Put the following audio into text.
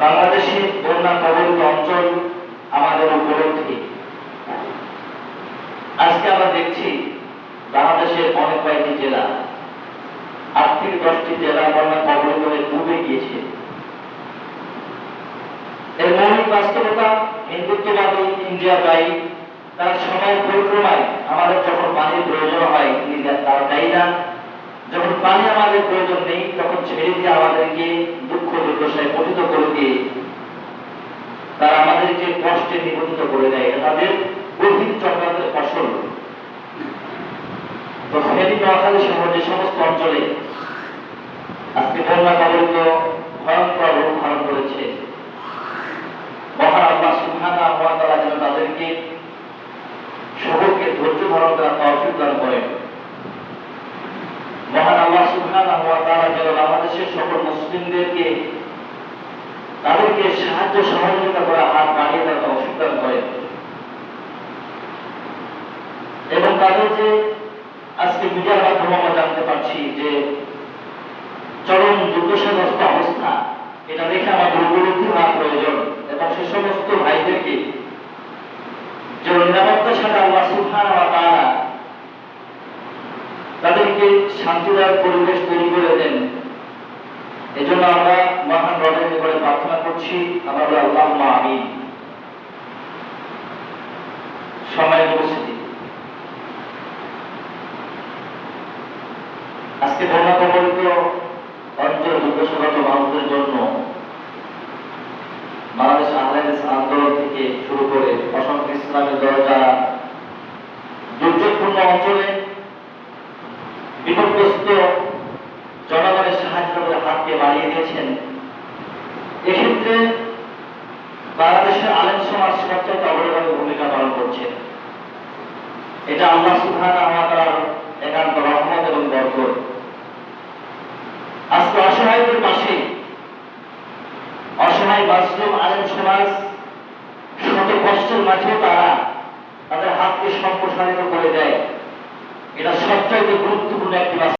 বাংলাদেশের বন্যা কবলিত অঞ্চল আমাদের উপলব্ধি। আজকে আমরা দেখছি বাংলাদেশের অনেক কয়েকটি জেলা, 8 থেকে 10টি জেলা বন্যা কবলিত হয়ে ডুবে গিয়েছে। এর মৌলিক বাস্তবতা, হিন্দুত্ববাদী ইন্ডিয়া দায়ী। তার সময় পরিক্রমায় আমাদের যখন পানির প্রয়োজন হয় তারা দায়ী না, যখন পানি আমাদের প্রয়োজন নেই তখন ছেড়ে দিয়ে আমাদেরকে দুঃখ দুর্দশায় পতিত করে দিয়ে তারা আমাদেরকে কষ্টে নিবেদিত করে দেয়। এটা তাদের গভীর চক্রান্তের ফসল। তো ফেনী নোয়াখালী সহ যে সমস্ত অঞ্চলে আজকে বন্যা কবলিত ভয়ঙ্কর রূপ ধারণ করেছে, মহান আল্লাহ সুবহানাহু ওয়া তাআলা যেন তাদেরকে সকলকে ধৈর্য ধারণ করার তৌফিক দান করেন। মহান আল্লাহ সুবহানাহু ওয়া তাআলা যেন বাংলাদেশের সকল মুসলিমদেরকে তাদেরকে সাহায্য সহযোগিতা করার হাত বাড়িয়ে দেওয়ার তৌফিক দান করেন এবং তাদের যে আজকে মিডিয়ার মাধ্যমে আমরা জানতে পারছি যে চরম দুর্দশাগ্রস্ত অবস্থা, এটা দেখে আমাদের উপলব্ধি হওয়া প্রয়োজন এবং সে সমস্ত ভাইদেরকে যেন নিরাপত্তার সাথে আল্লাহ সুবহানাহু ওয়া তাআলা তাদেরকে শান্তিদায়ক পরিবেশ তৈরি করে দেন। এই জন্য আমরা মহান রবের নিকটে প্রার্থনা করছি, আমরা বলি আল্লাহুম্মা আমিন। সময় উপস্থিতি, আজকে বন্যা কবলিত অঞ্চল দুর্দশাগ্রস্ত মানুষদের জন্য বাংলাদেশ আহলে হাদিস আন্দোলন থেকে শুরু করে অসংখ্য ইসলামের দরজা দুর্যোগপূর্ণ অঞ্চলে বিপদগ্রস্ত জনগণের সাহায্য করে হাতকে বাড়িয়ে দিয়েছেন। এক্ষেত্রে বাংলাদেশের আলেম সমাজ সবচেয়ে অগ্রগামী ভূমিকা পালন করছে। এটা আল্লাহ সুবহানাহু ওয়া তাআলার একান্ত রহমত এবং বরকত। আজকে অসহায়দের পাশে অসহায় মাসলুম আলেম সমাজ শত কষ্টের মাঝেও তারা তাদের হাতকে সম্প্রসারিত করে দেয়। এটা সবচেয়ে গুরুত্বপূর্ণ একটি